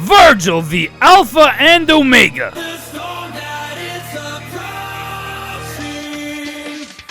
Vergil, the Alpha and Omega.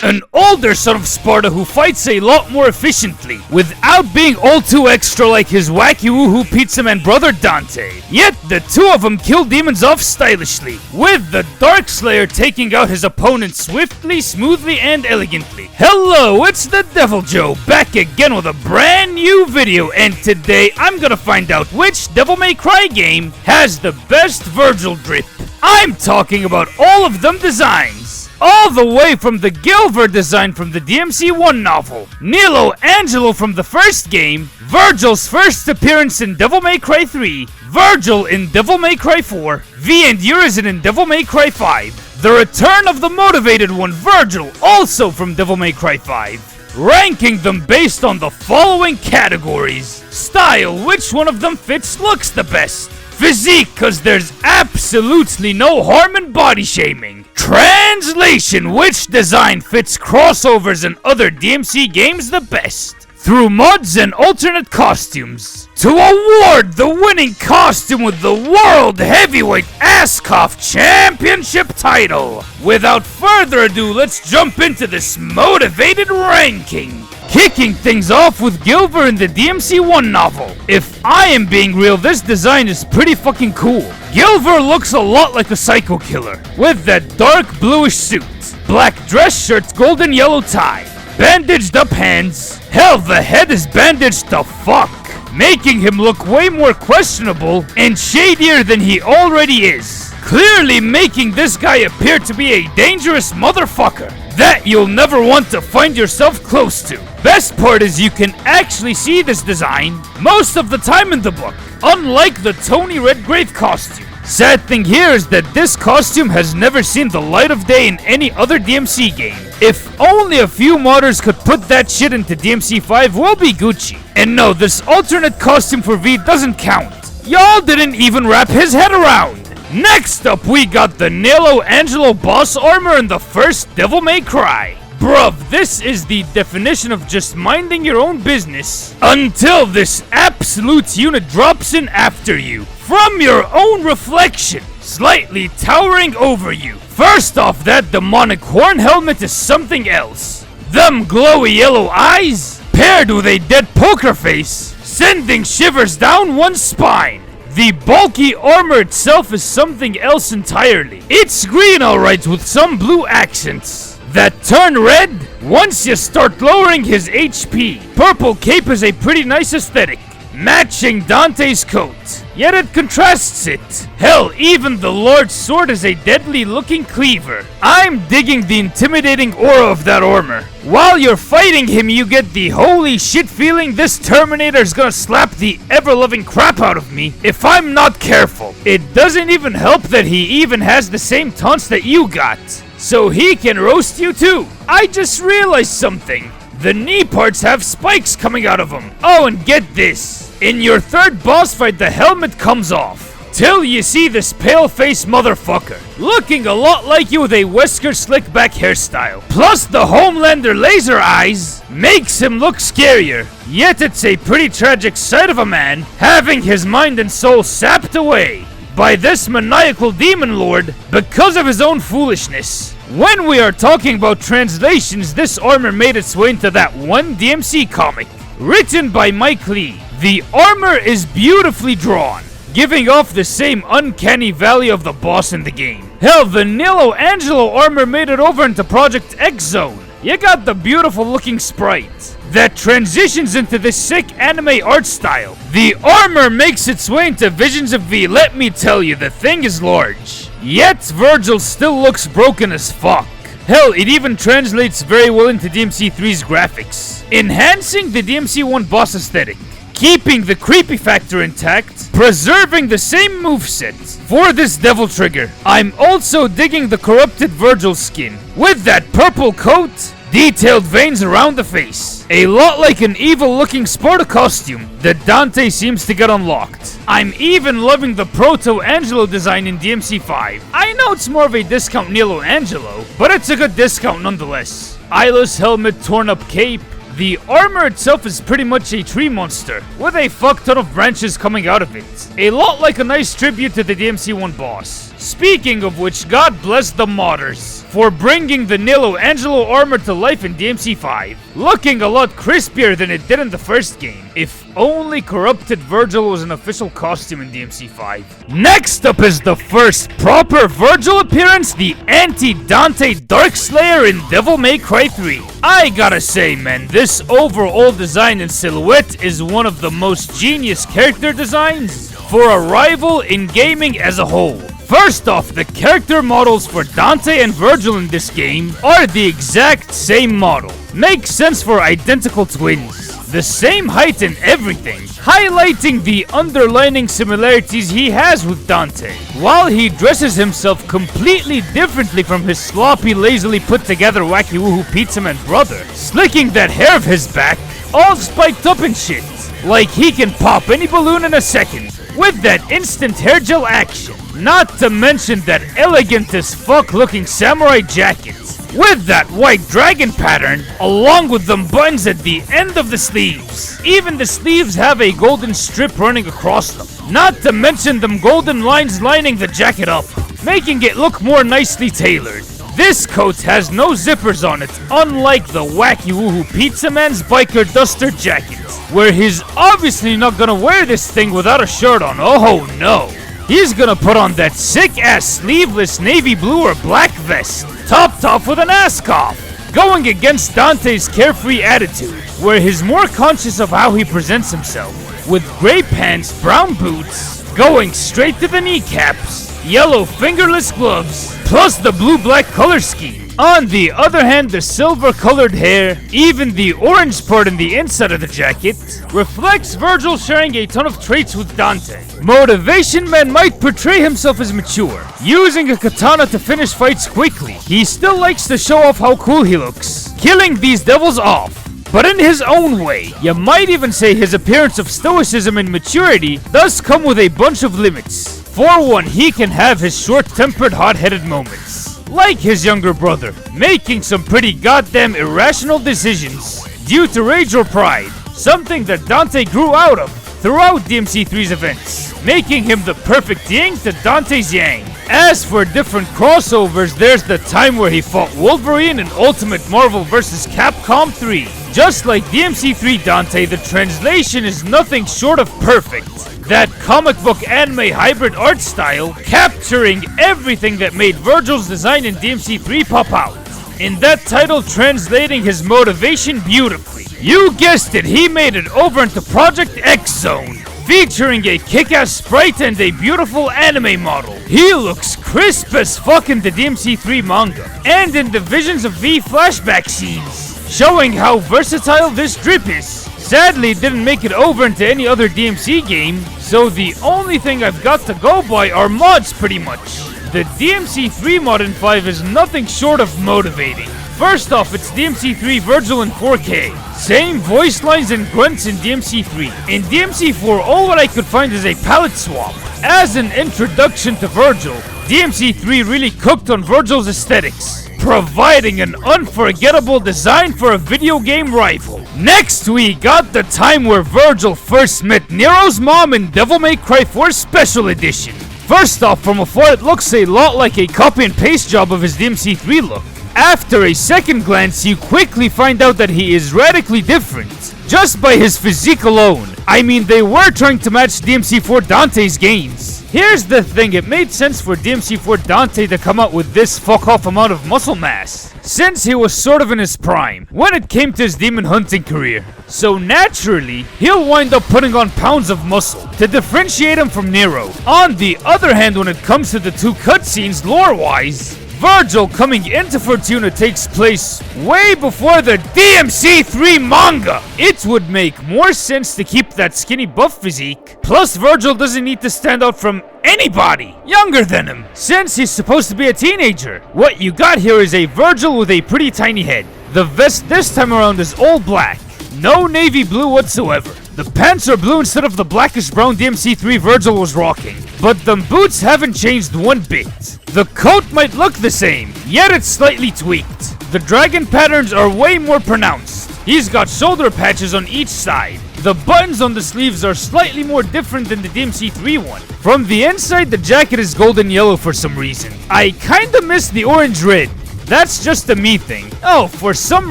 An older son of Sparta who fights a lot more efficiently, without being all too extra like his wacky woohoo pizza man brother Dante. Yet the two of them kill demons off stylishly, with the Dark Slayer taking out his opponent swiftly, smoothly, and elegantly. Hello, it's the Devil Joe, back again with a brand new video, and today I'm gonna find out which Devil May Cry game has the best Vergil drip. I'm talking about all of them designs. All the way from the Gilver design from the DMC1 novel, Nelo Angelo from the first game, Vergil's first appearance in Devil May Cry 3, Vergil in Devil May Cry 4, V and Urizen in Devil May Cry 5, the return of the motivated one Vergil also from Devil May Cry 5. Ranking them based on the following categories. Style, which one of them fits looks the best. Physique, cause there's absolutely no harm in body shaming. Translation, which design fits crossovers and other DMC games the best. Through mods and alternate costumes. To award the winning costume with the World Heavyweight Ascot Championship title. Without further ado, let's jump into this motivated ranking. Kicking things off with Gilver in the DMC1 novel. If I am being real, this design is pretty fucking cool. Gilver looks a lot like a psycho killer, with that dark bluish suit, black dress shirt, golden yellow tie, bandaged up hands. Hell, the head is bandaged the fuck, making him look way more questionable and shadier than he already is. Clearly making this guy appear to be a dangerous motherfucker that you'll never want to find yourself close to. Best part is you can actually see this design most of the time in the book, unlike the Tony Redgrave costume. Sad thing here is that this costume has never seen the light of day in any other DMC game. If only a few modders could put that shit into DMC5, we'll be Gucci. And no, this alternate costume for V doesn't count. Y'all didn't even wrap his head around. Next up, we got the Nelo Angelo boss armor in the first Devil May Cry. Bruv, this is the definition of just minding your own business until this absolute unit drops in after you from your own reflection, slightly towering over you. First off, that demonic horn helmet is something else. Them glowy yellow eyes, paired with a dead poker face, sending shivers down one's spine. The bulky armor itself is something else entirely. It's green alright with some blue accents that turn red once you start lowering his HP. Purple cape is a pretty nice aesthetic, matching Dante's coat, yet it contrasts it. Hell, even the Lord's sword is a deadly looking cleaver. I'm digging the intimidating aura of that armor. While you're fighting him, you get the holy shit feeling this Terminator's gonna slap the ever-loving crap out of me if I'm not careful. It doesn't even help that he even has the same taunts that you got, so he can roast you too. I just realized something. The knee parts have spikes coming out of them. Oh, and get this. In your third boss fight, the helmet comes off, till you see this pale-faced motherfucker, looking a lot like you with a whisker slick back hairstyle. Plus the Homelander laser eyes makes him look scarier. Yet it's a pretty tragic sight of a man having his mind and soul sapped away by this maniacal demon lord because of his own foolishness. When we are talking about translations, this armor made its way into that one DMC comic, written by Mike Lee. The armor is beautifully drawn, giving off the same uncanny valley of the boss in the game. Hell, the Nelo Angelo armor made it over into Project X Zone. You got the beautiful looking sprite that transitions into this sick anime art style. The armor makes its way into Visions of V. Let me tell you, the thing is large. Yet Vergil still looks broken as fuck. Hell, it even translates very well into DMC3's graphics, enhancing the DMC1 boss aesthetic, keeping the creepy factor intact, preserving the same moveset for this devil trigger. I'm also digging the corrupted Vergil skin, with that purple coat, detailed veins around the face, a lot like an evil looking Sparta costume that Dante seems to get unlocked. I'm even loving the Proto Angelo design in DMC5. I know it's more of a discount Nelo Angelo, but it's a good discount nonetheless. Eyeless helmet, torn up cape, The armor itself is pretty much a tree monster, with a fuck ton of branches coming out of it. A lot like a nice tribute to the DMC1 boss. Speaking of which, God bless the modders for bringing the Nelo Angelo armor to life in DMC5, looking a lot crispier than it did in the first game. If only Corrupted Vergil was an official costume in DMC5. Next up is the first proper Vergil appearance, the anti-Dante Darkslayer in Devil May Cry 3. I gotta say, man, this overall design and silhouette is one of the most genius character designs for a rival in gaming as a whole. First off, the character models for Dante and Vergil in this game are the exact same model. Makes sense for identical twins. The same height and everything, highlighting the underlining similarities he has with Dante, while he dresses himself completely differently from his sloppy, lazily put together wacky woohoo pizza man brother, slicking that hair of his back, all spiked up and shit, like he can pop any balloon in a second, with that instant hair gel action. Not to mention that elegant as fuck looking samurai jacket, with that white dragon pattern, along with them buttons at the end of the sleeves. Even the sleeves have a golden strip running across them. Not to mention them golden lines lining the jacket up, making it look more nicely tailored. This coat has no zippers on it, unlike the wacky woohoo pizza man's biker duster jacket, where he's obviously not gonna wear this thing without a shirt on. Oh no. He's gonna put on that sick-ass sleeveless navy blue or black vest, topped off with an Ascot, going against Dante's carefree attitude, where he's more conscious of how he presents himself, with gray pants, brown boots, going straight to the kneecaps, yellow fingerless gloves, plus the blue-black color scheme. On the other hand, the silver-colored hair, even the orange part in the inside of the jacket, reflects Vergil sharing a ton of traits with Dante. Motivation Man might portray himself as mature, using a katana to finish fights quickly. He still likes to show off how cool he looks, killing these devils off, but in his own way. You might even say his appearance of stoicism and maturity does come with a bunch of limits. For one, he can have his short-tempered, hot-headed moments, like his younger brother, making some pretty goddamn irrational decisions due to rage or pride, something that Dante grew out of throughout DMC3's events, making him the perfect yin to Dante's yang. As for different crossovers, there's the time where he fought Wolverine in Ultimate Marvel vs. Capcom 3. Just like DMC3 Dante, the translation is nothing short of perfect. That comic book anime hybrid art style, capturing everything that made Vergil's design in DMC3 pop out. In that title, translating his motivation beautifully. You guessed it, he made it over into Project X Zone, featuring a kick-ass sprite and a beautiful anime model. He looks crisp as fuck in the DMC3 manga, and in the Visions of V flashback scenes, showing how versatile this drip is. Sadly, it didn't make it over into any other DMC game, so the only thing I've got to go by are mods pretty much. The DMC3 mod in 5 is nothing short of motivating. First off, it's DMC3 Vergil in 4K. Same voice lines and grunts in DMC3. In DMC4, all what I could find is a palette swap. As an introduction to Vergil, DMC3 really cooked on Vergil's aesthetics, providing an unforgettable design for a video game rival. Next, we got the time where Vergil first met Nero's mom in Devil May Cry 4 Special Edition. First off, from afar it looks a lot like a copy and paste job of his DMC3 look. After a second glance, you quickly find out that he is radically different, just by his physique alone. I mean, they were trying to match DMC4 Dante's gains. Here's the thing, it made sense for DMC4 Dante to come out with this fuck-off amount of muscle mass, since he was sort of in his prime when it came to his demon hunting career. So naturally, he'll wind up putting on pounds of muscle to differentiate him from Nero. On the other hand, when it comes to the two cutscenes lore-wise, Vergil coming into Fortuna takes place way before the DMC3 manga. It would make more sense to keep that skinny buff physique. Plus, Vergil doesn't need to stand out from anybody younger than him, since he's supposed to be a teenager. What you got here is a Vergil with a pretty tiny head. The vest this time around is all black, no navy blue whatsoever. The pants are blue instead of the blackish brown DMC3 Vergil was rocking, but the boots haven't changed one bit. The coat might look the same, yet it's slightly tweaked. The dragon patterns are way more pronounced, He's got shoulder patches on each side. The buttons on the sleeves are slightly more different than the DMC3 one. From the inside, the jacket is golden yellow for some reason. I kinda miss the orange red. That's just a me thing. Oh, for some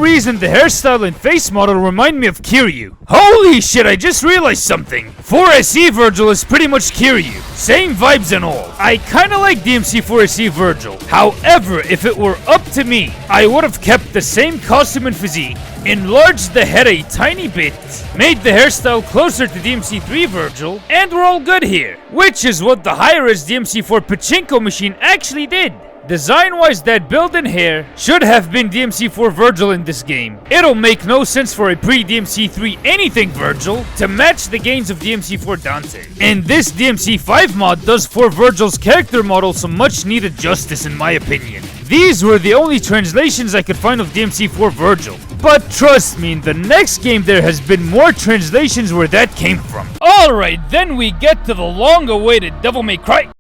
reason the hairstyle and face model remind me of Kiryu. Holy shit, I just realized something. 4SE Vergil is pretty much Kiryu. Same vibes and all. I kinda like DMC4SE Vergil. However, if it were up to me, I would have kept the same costume and physique, enlarged the head a tiny bit, made the hairstyle closer to DMC3 Vergil, and we're all good here. Which is what the high-res DMC4 Pachinko machine actually did. Design-wise, that build and hair should have been DMC4 Vergil in this game. It'll make no sense for a pre-DMC3 anything Vergil to match the gains of DMC4 Dante. And this DMC5 mod does for Vergil's character model some much needed justice in my opinion. These were the only translations I could find of DMC4 Vergil. But trust me, in the next game there has been more translations where that came from. Alright, then we get to the long-awaited Devil May Cry.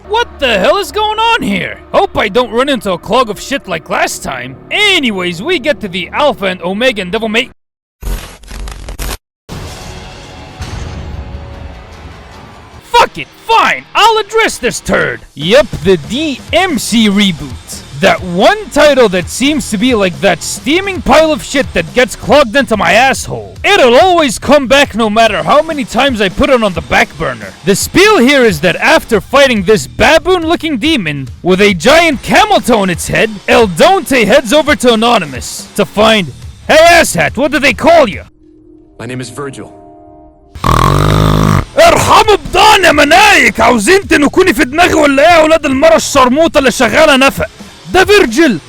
What the hell is going on here? Hope I don't run into a clog of shit like last time. Anyways, we get to the Alpha and Omega and Devil May... Fuck it, fine, I'll address this turd. Yep, the DMC reboot. That one title that seems to be like that steaming pile of shit that gets clogged into my asshole. It'll always come back no matter how many times I put it on the back burner. The spiel here is that after fighting this baboon-looking demon with a giant camel toe on its head, El Dante heads over to Anonymous to find, hey asshat, what do they call you? My name is Vergil. ارحموا بضان يا منايك، عاوزين تنكوني في دماغي ولا ايه يا ولاد المرة الشرموطة اللي شغالة نفق؟ ده فيرجل،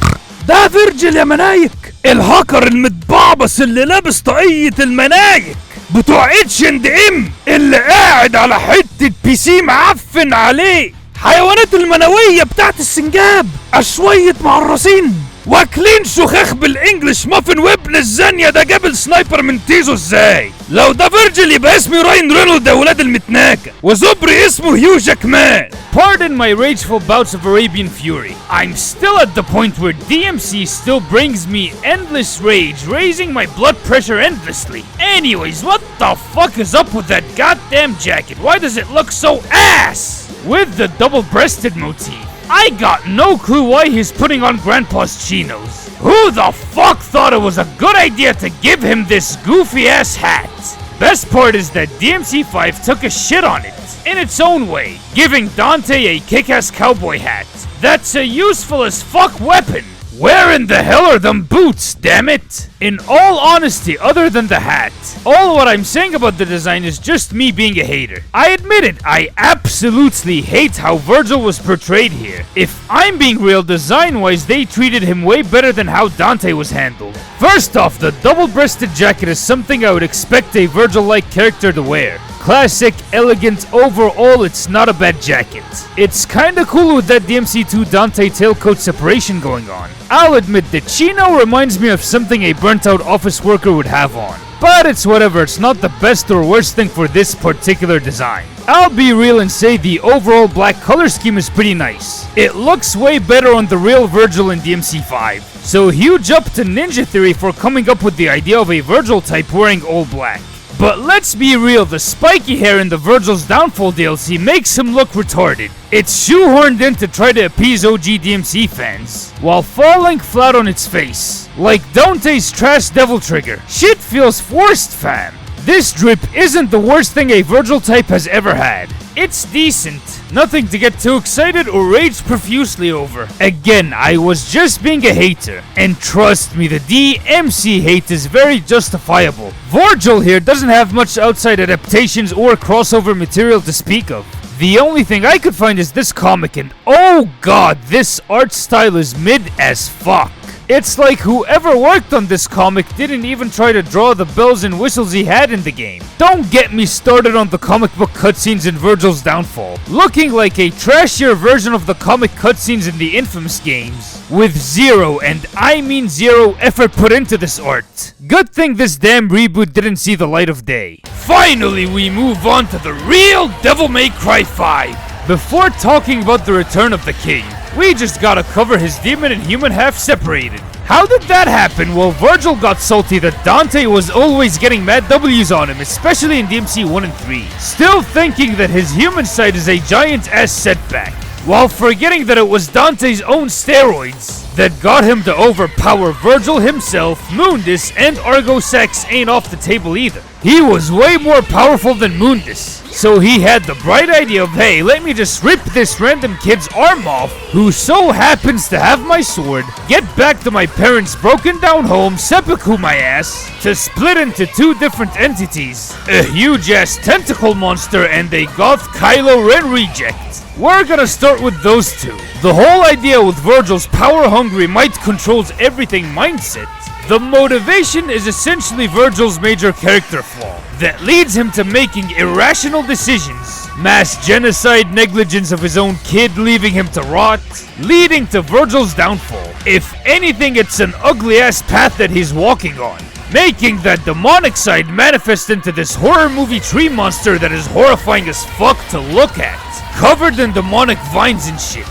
ده فيرجل يا منايك، الهاكر المتبعبص اللي لابس طاقية المنايك بتوع اتش&ام اللي قاعد على حتة بي سي معفن عليه حيوانات المنوية بتاعت السنجاب، شوية معرصين واكلين شخاخ بالانجلش مافن، وابن الزانية ده جاب السنايبر من تيزو ازاي؟ لو ده فيرجل يبقى اسمي راين رينولد يا ولاد المتناكة، وزبري اسمه هيو جاكمان. Pardon my rageful bouts of Arabian fury. I'm still at the point where DMC still brings me endless rage, raising my blood pressure endlessly. Anyways, what the fuck is up with that goddamn jacket? Why does it look so ass? With the double-breasted motif. I got no clue why he's putting on Grandpa's chinos. Who the fuck thought it was a good idea to give him this goofy-ass hat? Best part is that DMC5 took a shit on it, in its own way, giving Dante a kick-ass cowboy hat. That's a useful as fuck weapon. Where in the hell are them boots, damn it? In all honesty, other than the hat, all what I'm saying about the design is just me being a hater. I admit it, I absolutely hate how Vergil was portrayed here. If I'm being real, design-wise, they treated him way better than how Dante was handled. First off, the double-breasted jacket is something I would expect a Vergil-like character to wear. Classic, elegant, overall, it's not a bad jacket. It's kinda cool with that DMC2 Dante tailcoat separation going on. I'll admit the chino reminds me of something a burnt-out office worker would have on. But it's whatever, it's not the best or worst thing for this particular design. I'll be real and say the overall black color scheme is pretty nice. It looks way better on the real Vergil in DMC5. So huge up to Ninja Theory for coming up with the idea of a Vergil type wearing all black. But let's be real, the spiky hair in the Vergil's Downfall DLC makes him look retarded. It's shoehorned in to try to appease OG DMC fans, while falling flat on its face. Like Dante's trash devil trigger. Shit feels forced, fam. This drip isn't the worst thing a Vergil type has ever had. It's decent. Nothing to get too excited or rage profusely over. Again, I was just being a hater. And trust me, the DMC hate is very justifiable. Vorgel here doesn't have much outside adaptations or crossover material to speak of. The only thing I could find is this comic, and oh god, this art style is mid as fuck. It's like whoever worked on this comic didn't even try to draw the bells and whistles he had in the game. Don't get me started on the comic book cutscenes in Vergil's Downfall, looking like a trashier version of the comic cutscenes in the Infamous games, with zero, and I mean zero, effort put into this art. Good thing this damn reboot didn't see the light of day. Finally, we move on to the real Devil May Cry 5. Before talking about the return of the king, we just gotta cover his demon and human half separated. How did that happen? Well, Vergil got salty that Dante was always getting mad W's on him, especially in DMC1 and 3, still thinking that his human side is a giant ass setback, while forgetting that it was Dante's own steroids that got him to overpower Vergil himself. Mundus and Argosax ain't off the table either. He was way more powerful than Mundus, so he had the bright idea of, hey, let me just rip this random kid's arm off, who so happens to have my sword, get back to my parents' broken down home, seppuku my ass, to split into two different entities, a huge ass tentacle monster and a goth Kylo Ren reject. We're gonna start with those two. The whole idea with Vergil's power-hungry, might-controls everything mindset, the motivation is essentially Vergil's major character flaw that leads him to making irrational decisions, mass genocide, negligence of his own kid leaving him to rot, leading to Vergil's downfall. If anything, it's an ugly-ass path that he's walking on, making that demonic side manifest into this horror movie tree monster that is horrifying as fuck to look at, covered in demonic vines and shit,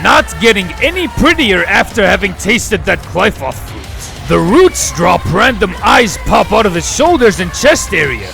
not getting any prettier after having tasted that Clyfoth fruit. The roots drop, random eyes pop out of his shoulders and chest area.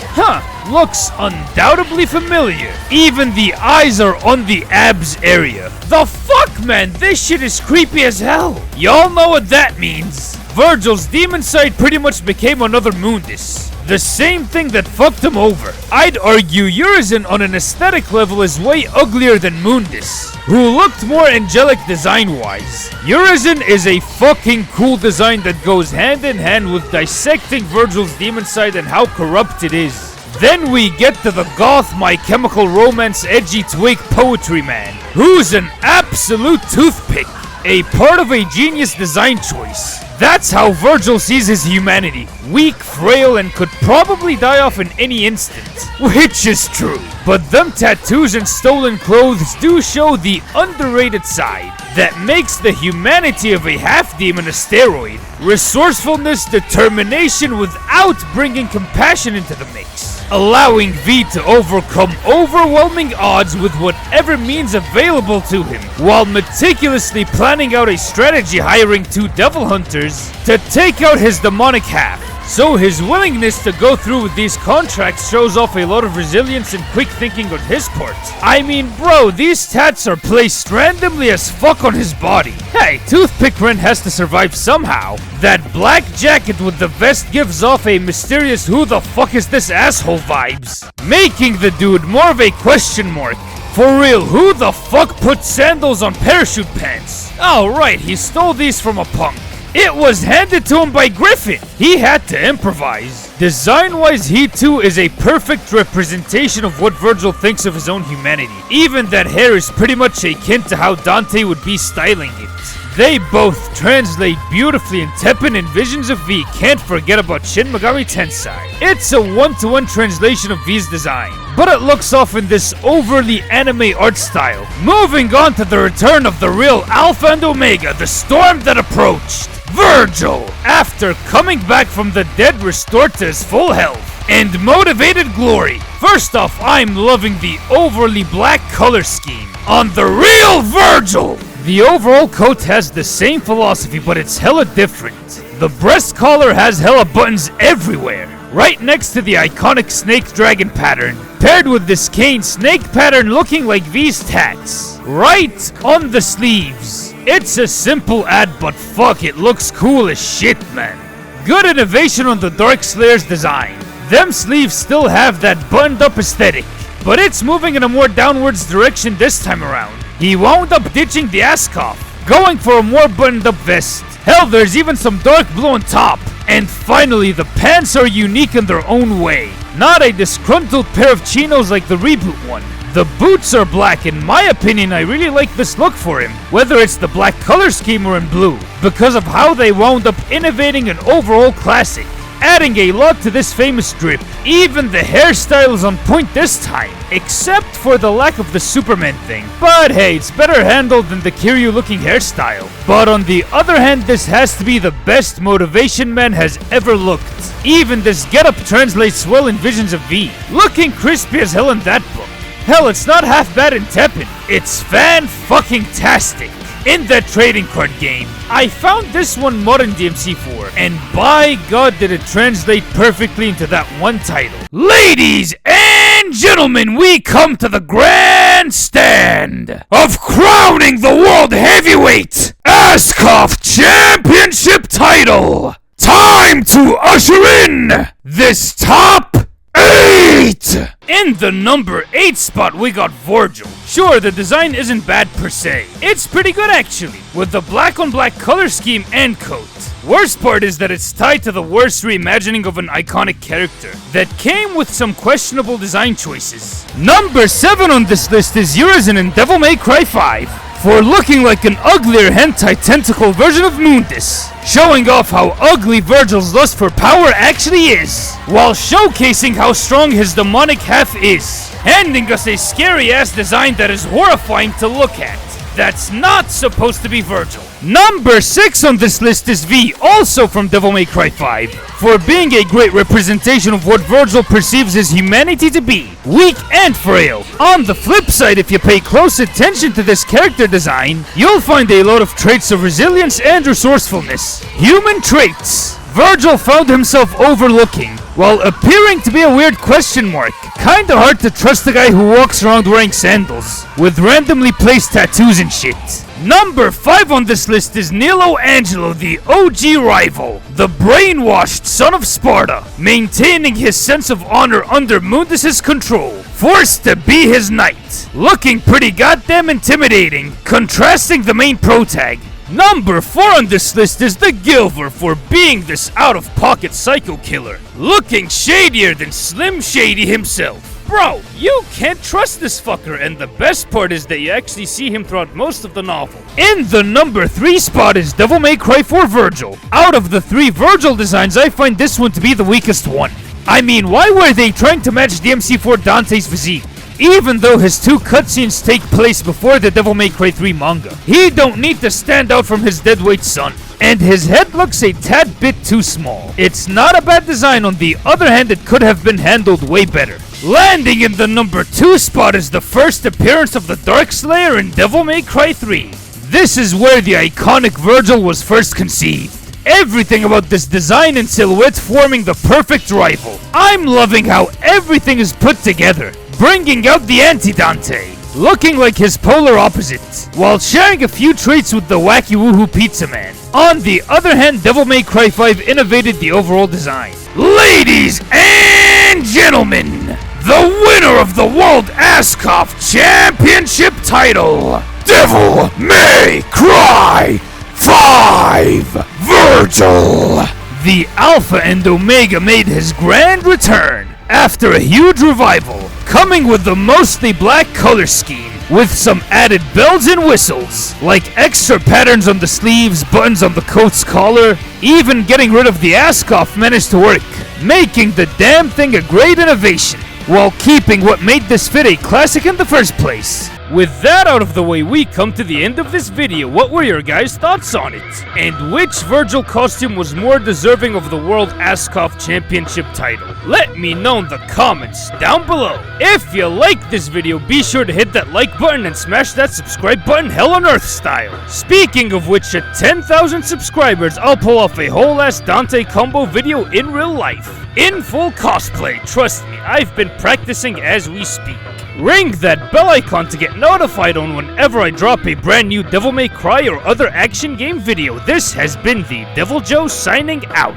Looks undoubtedly familiar. Even the eyes are on the abs area. The fuck, man, this shit is creepy as hell. Y'all know what that means. Vergil's demon side pretty much became another Mundus. The same thing that fucked him over. I'd argue Urizen on an aesthetic level is way uglier than Mundus, who looked more angelic design-wise. Urizen is a fucking cool design that goes hand in hand with dissecting Vergil's demon side and how corrupt it is. Then we get to the goth My Chemical Romance edgy twig poetry man, who's an absolute toothpick, a part of a genius design choice. That's how Vergil sees his humanity, weak, frail, and could probably die off in any instant. Which is true. But them tattoos and stolen clothes do show the underrated side that makes the humanity of a half-demon a steroid. Resourcefulness, determination without bringing compassion into the mix, allowing V to overcome overwhelming odds with whatever means available to him, while meticulously planning out a strategy hiring two devil hunters to take out his demonic half. So his willingness to go through with these contracts shows off a lot of resilience and quick thinking on his part. I mean, bro, these tats are placed randomly as fuck on his body. Hey, Toothpick Ren has to survive somehow. That black jacket with the vest gives off a mysterious who the fuck is this asshole vibes, making the dude more of a question mark. For real, who the fuck put sandals on parachute pants? Oh right, he stole these from a punk. It was handed to him by Griffin. He had to improvise. Design-wise, he too is a perfect representation of what Vergil thinks of his own humanity. Even that hair is pretty much akin to how Dante would be styling it. They both translate beautifully, and Teppen and Visions of V can't forget about Shin Megami Tensei. It's a one-to-one translation of V's design, but it looks off in this overly anime art style. Moving on to the return of the real Alpha and Omega, the storm that approached. Vergil, after coming back from the dead, restored to his full health and motivated glory. First off, I'm loving the overly black color scheme on the real Vergil. The overall coat has the same philosophy, but it's hella different. The breast collar has hella buttons everywhere, right next to the iconic snake dragon pattern, paired with this cane snake pattern looking like V's tats, right on the sleeves. It's a simple ad, but fuck, it looks cool as shit, man. Good innovation on the Dark Slayer's design. Them sleeves still have that buttoned up aesthetic, but it's moving in a more downwards direction this time around. He wound up ditching the Ascot, going for a more buttoned up vest. Hell, there's even some dark blue on top. And finally, the pants are unique in their own way. Not a disgruntled pair of chinos like the reboot one. The boots are black. In my opinion, I really like this look for him, whether it's the black color scheme or in blue, because of how they wound up innovating an overall classic, adding a lot to this famous drip. Even the hairstyle is on point this time, except for the lack of the Superman thing. But hey, it's better handled than the Kiryu looking hairstyle. But on the other hand, this has to be the best Motivation Man has ever looked. Even this getup translates well in Visions of V, looking crispy as hell in that book. Hell, it's not half bad in Teppen. It's fan-fucking-tastic. In that trading card game, I found this one mod in DMC4, and by God did it translate perfectly into that one title. Ladies and gentlemen, we come to the grandstand of crowning the World Heavyweight Ascot Championship title. Time to usher in this top 8! In the number 8 spot, we got Vorgel. Sure, the design isn't bad per se. It's pretty good actually, with the black on black color scheme and coat. Worst part is that it's tied to the worst reimagining of an iconic character that came with some questionable design choices. Number 7 on this list is Urizen and DMC4 for looking like an uglier hentai tentacle version of Mundus, showing off how ugly Vergil's lust for power actually is, while showcasing how strong his demonic half is, handing us a scary ass design that is horrifying to look at. That's not supposed to be Vergil. Number 6 on this list is V, also from Devil May Cry 5, for being a great representation of what Vergil perceives his humanity to be, weak and frail. On the flip side, if you pay close attention to this character design, you'll find a lot of traits of resilience and resourcefulness. Human traits Vergil found himself overlooking, while appearing to be a weird question mark. Kinda hard to trust a guy who walks around wearing sandals, with randomly placed tattoos and shit. Number 5 on this list is Nelo Angelo, the OG rival, the brainwashed son of Sparta, maintaining his sense of honor under Mundus' control, forced to be his knight, looking pretty goddamn intimidating, contrasting the main protag. Number 4 on this list is the Gilver for being this out-of-pocket psycho killer, looking shadier than Slim Shady himself. Bro, you can't trust this fucker, and the best part is that you actually see him throughout most of the novel. In the number 3 spot is Devil May Cry 4 Vergil. Out of the 3 Vergil designs, I find this one to be the weakest one. I mean, why were they trying to match DMC4 Dante's physique? Even though his 2 cutscenes take place before the Devil May Cry 3 manga. He don't need to stand out from his deadweight son. And his head looks a tad bit too small. It's not a bad design, on the other hand it could have been handled way better. Landing in the number 2 spot is the first appearance of the Dark Slayer in Devil May Cry 3. This is where the iconic Vergil was first conceived. Everything about this design and silhouette forming the perfect rival. I'm loving how everything is put together, bringing out the anti-Dante, looking like his polar opposite, while sharing a few traits with the wacky woohoo pizza man. On the other hand, Devil May Cry 5 innovated the overall design. Ladies and gentlemen, the winner of the World Ascot Championship title, Devil May Cry 5 Vergil. The Alpha and Omega made his grand return after a huge revival, coming with the mostly black color scheme, with some added bells and whistles, like extra patterns on the sleeves, buttons on the coat's collar. Even getting rid of the Ascot managed to work, making the damn thing a great innovation, while keeping what made this fit a classic in the first place. With that out of the way, we come to the end of this video. What were your guys' thoughts on it? And which Vergil costume was more deserving of the World Ascot Championship title? Let me know in the comments down below. If you liked this video, be sure to hit that like button and smash that subscribe button hell on earth style. Speaking of which, at 10,000 subscribers, I'll pull off a whole ass Dante combo video in real life, in full cosplay. Trust me, I've been practicing as we speak. Ring that bell icon to get notified on whenever I drop a brand new Devil May Cry or other action game video. This has been the Devil Joe signing out.